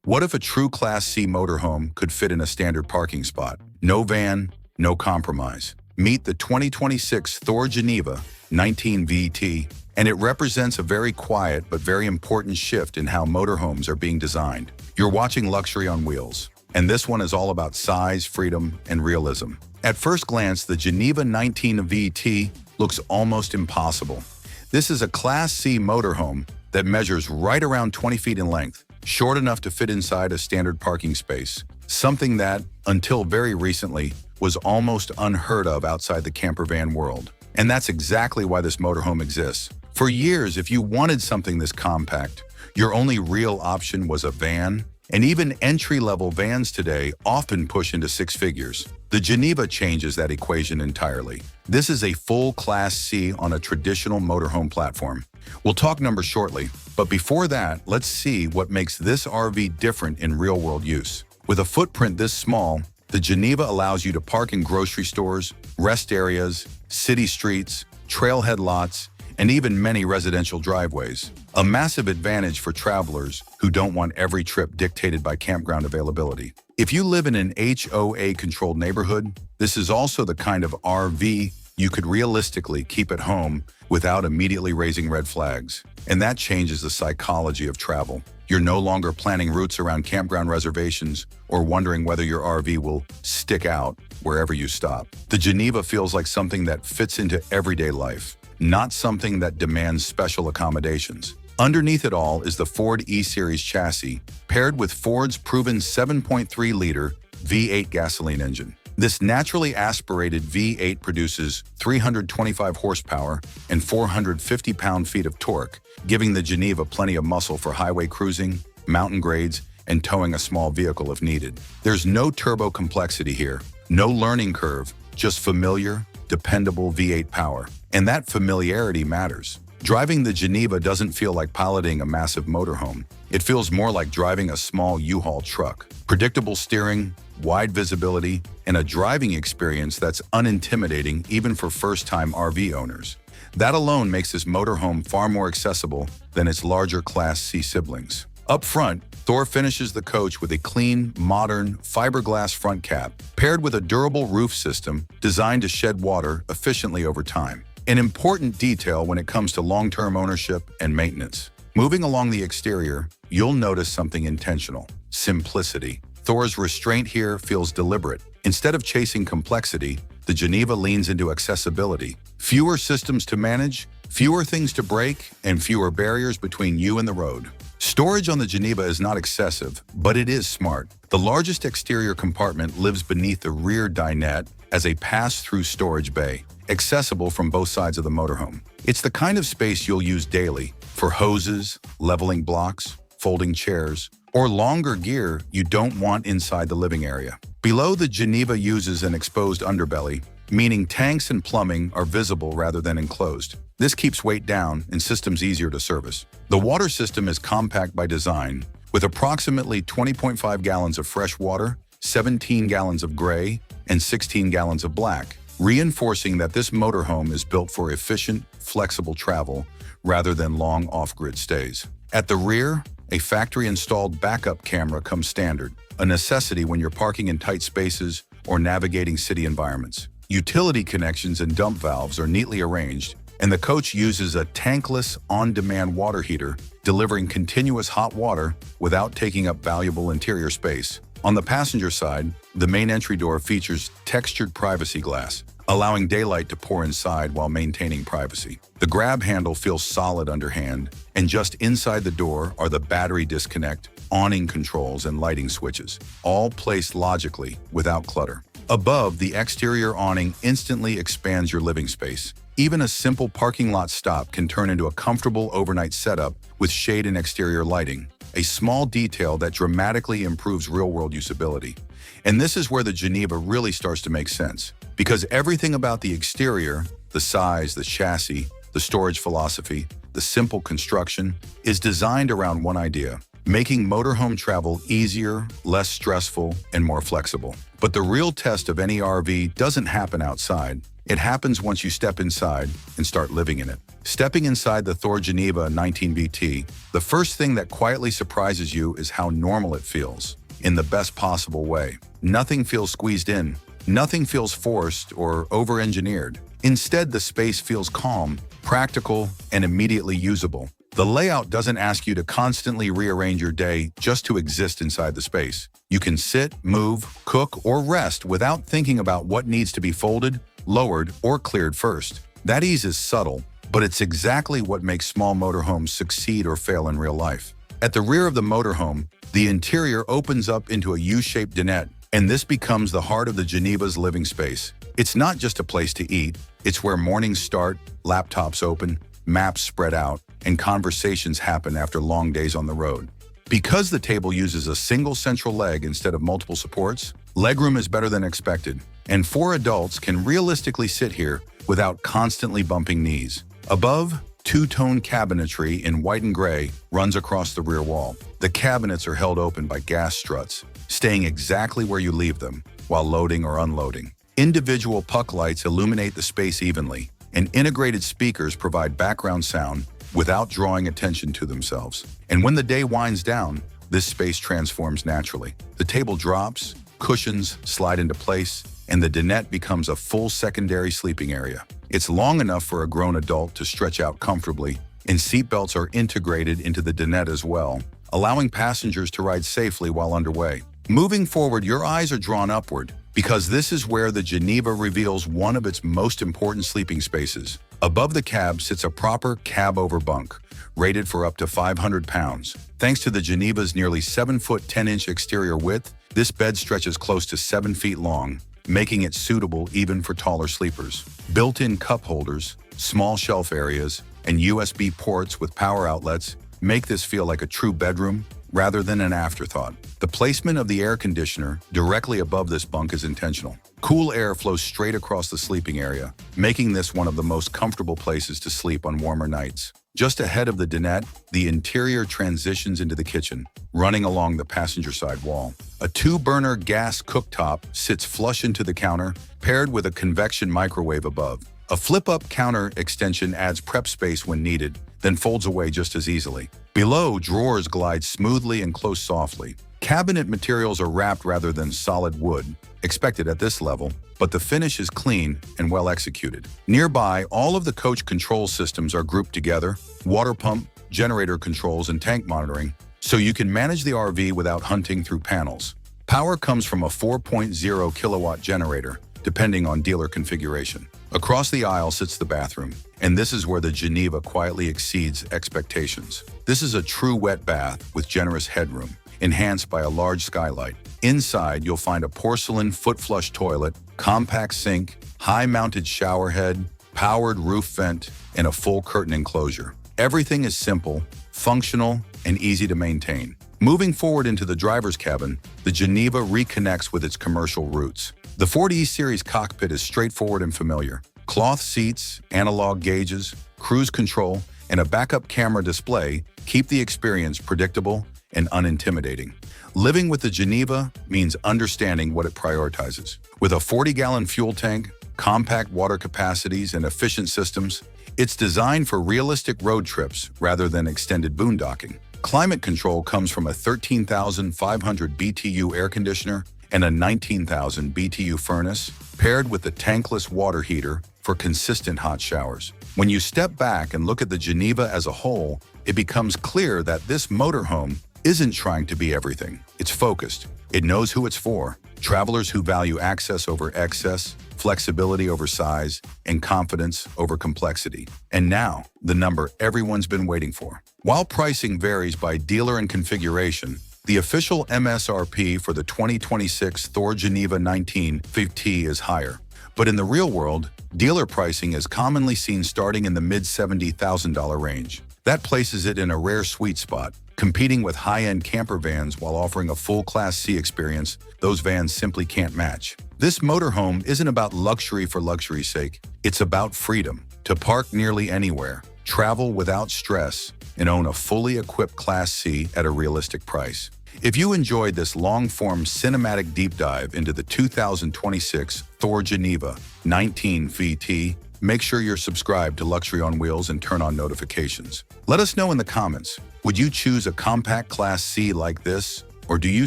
What if a true Class C motorhome could fit in a standard parking spot? No van, no compromise. Meet the 2026 Thor Geneva 19VT, and it represents a very quiet but very important shift in how motorhomes are being designed. You're watching Luxury on Wheels, and this one is all about size, freedom, and realism. At first glance, the Geneva 19VT looks almost impossible. This is a Class C motorhome that measures right around 20 feet in length, short enough to fit inside a standard parking space, something that, until very recently, was almost unheard of outside the camper van world. And that's exactly why this motorhome exists. For years, if you wanted something this compact, your only real option was a van, and even entry-level vans today often push into six figures. The Geneva changes that equation entirely. This is a full Class C on a traditional motorhome platform. We'll talk numbers shortly, but before that, let's see what makes this RV different in real-world use. With a footprint this small, the Geneva allows you to park in grocery stores, rest areas, city streets, trailhead lots, and even many residential driveways. A massive advantage for travelers who don't want every trip dictated by campground availability. If you live in an HOA-controlled neighborhood, this is also the kind of RV you could realistically keep at home without immediately raising red flags. And that changes the psychology of travel. You're no longer planning routes around campground reservations or wondering whether your RV will stick out wherever you stop. The Geneva feels like something that fits into everyday life, not something that demands special accommodations. Underneath it all is the Ford E-Series chassis, paired with Ford's proven 7.3-liter V8 gasoline engine. This naturally aspirated V8 produces 325 horsepower and 450 pound-feet of torque, giving the Geneva plenty of muscle for highway cruising, mountain grades, and towing a small vehicle if needed. There's no turbo complexity here, no learning curve, just familiar, dependable V8 power. And that familiarity matters. Driving the Geneva doesn't feel like piloting a massive motorhome. It feels more like driving a small U-Haul truck. Predictable steering, wide visibility, and a driving experience that's unintimidating even for first-time RV owners. That alone makes this motorhome far more accessible than its larger Class C siblings. Up front, Thor finishes the coach with a clean, modern, fiberglass front cap, paired with a durable roof system designed to shed water efficiently over time. An important detail when it comes to long-term ownership and maintenance. Moving along the exterior, you'll notice something intentional: simplicity. Thor's restraint here feels deliberate. Instead of chasing complexity, the Geneva leans into accessibility. Fewer systems to manage, fewer things to break, and fewer barriers between you and the road. Storage on the Geneva is not excessive, but it is smart. The largest exterior compartment lives beneath the rear dinette as a pass-through storage bay, accessible from both sides of the motorhome. It's the kind of space you'll use daily for hoses, leveling blocks, folding chairs, or longer gear you don't want inside the living area. Below, the Geneva uses an exposed underbelly, meaning tanks and plumbing are visible rather than enclosed. This keeps weight down and systems easier to service. The water system is compact by design, with approximately 20.5 gallons of fresh water, 17 gallons of gray, and 16 gallons of black, reinforcing that this motorhome is built for efficient, flexible travel rather than long off-grid stays. At the rear, a factory-installed backup camera comes standard, a necessity when you're parking in tight spaces or navigating city environments. Utility connections and dump valves are neatly arranged, and the coach uses a tankless, on-demand water heater, delivering continuous hot water without taking up valuable interior space. On the passenger side, the main entry door features textured privacy glass, allowing daylight to pour inside while maintaining privacy. The grab handle feels solid underhand, and just inside the door are the battery disconnect, awning controls, and lighting switches, all placed logically without clutter. Above, the exterior awning instantly expands your living space. Even a simple parking lot stop can turn into a comfortable overnight setup with shade and exterior lighting, a small detail that dramatically improves real-world usability. And this is where the Geneva really starts to make sense, because everything about the exterior, the size, the chassis, the storage philosophy, the simple construction, is designed around one idea: making motorhome travel easier, less stressful, and more flexible. But the real test of any RV doesn't happen outside. It happens once you step inside and start living in it. Stepping inside the Thor Geneva 19VT, the first thing that quietly surprises you is how normal it feels, in the best possible way. Nothing feels squeezed in, nothing feels forced or over-engineered. Instead, the space feels calm, practical, and immediately usable. The layout doesn't ask you to constantly rearrange your day just to exist inside the space. You can sit, move, cook, or rest without thinking about what needs to be folded, lowered, or cleared first. That ease is subtle, but it's exactly what makes small motorhomes succeed or fail in real life. At the rear of the motorhome, the interior opens up into a U-shaped dinette, and this becomes the heart of the Geneva's living space. It's not just a place to eat, it's where mornings start, laptops open, maps spread out, and conversations happen after long days on the road. Because the table uses a single central leg instead of multiple supports, legroom is better than expected, and 4 adults can realistically sit here without constantly bumping knees. Above, two-tone cabinetry in white and gray runs across the rear wall. The cabinets are held open by gas struts, staying exactly where you leave them while loading or unloading. Individual puck lights illuminate the space evenly, and integrated speakers provide background sound without drawing attention to themselves. And when the day winds down, this space transforms naturally. The table drops, cushions slide into place, and the dinette becomes a full secondary sleeping area. It's long enough for a grown adult to stretch out comfortably, and seatbelts are integrated into the dinette as well, allowing passengers to ride safely while underway. Moving forward, your eyes are drawn upward, because this is where the Geneva reveals one of its most important sleeping spaces. Above the cab sits a proper cab-over bunk, rated for up to 500 pounds. Thanks to the Geneva's nearly 7-foot 10-inch exterior width, this bed stretches close to 7 feet long, making it suitable even for taller sleepers. Built-in cup holders, small shelf areas, and USB ports with power outlets make this feel like a true bedroom rather than an afterthought. The placement of the air conditioner directly above this bunk is intentional. Cool air flows straight across the sleeping area, making this one of the most comfortable places to sleep on warmer nights. Just ahead of the dinette, the interior transitions into the kitchen, running along the passenger side wall. A 2-burner gas cooktop sits flush into the counter, paired with a convection microwave above. A flip-up counter extension adds prep space when needed, then folds away just as easily. Below, drawers glide smoothly and close softly. Cabinet materials are wrapped rather than solid wood, expected at this level, but the finish is clean and well executed. Nearby, all of the coach control systems are grouped together: water pump, generator controls, and tank monitoring, so you can manage the RV without hunting through panels. Power comes from a 4.0 kilowatt generator, depending on dealer configuration. Across the aisle sits the bathroom, and this is where the Geneva quietly exceeds expectations. This is a true wet bath with generous headroom, enhanced by a large skylight. Inside, you'll find a porcelain foot-flush toilet, compact sink, high-mounted shower head, powered roof vent, and a full curtain enclosure. Everything is simple, functional, and easy to maintain. Moving forward into the driver's cabin, the Geneva reconnects with its commercial roots. The 4D series cockpit is straightforward and familiar. Cloth seats, analog gauges, cruise control, and a backup camera display keep the experience predictable and unintimidating. Living with the Geneva means understanding what it prioritizes. With a 40-gallon fuel tank, compact water capacities, and efficient systems, it's designed for realistic road trips rather than extended boondocking. Climate control comes from a 13,500 BTU air conditioner and a 19,000 BTU furnace, paired with the tankless water heater for consistent hot showers. When you step back and look at the Geneva as a whole, it becomes clear that this motorhome isn't trying to be everything. It's focused. It knows who it's for: travelers who value access over excess, flexibility over size, and confidence over complexity. And now, the number everyone's been waiting for. While pricing varies by dealer and configuration, the official MSRP for the 2026 Thor Geneva 19VT is higher. But in the real world, dealer pricing is commonly seen starting in the mid-$70,000 range. That places it in a rare sweet spot, competing with high-end camper vans while offering a full Class C experience those vans simply can't match. This motorhome isn't about luxury for luxury's sake. It's about freedom to park nearly anywhere, travel without stress, and own a fully equipped Class C at a realistic price. If you enjoyed this long-form cinematic deep dive into the 2026 Thor Geneva 19VT, make sure you're subscribed to Luxury on Wheels and turn on notifications. Let us know in the comments, would you choose a compact Class C like this, or do you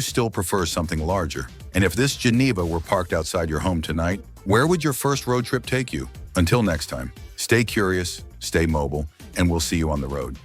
still prefer something larger? And if this Geneva were parked outside your home tonight, where would your first road trip take you? Until next time, stay curious, stay mobile, and we'll see you on the road.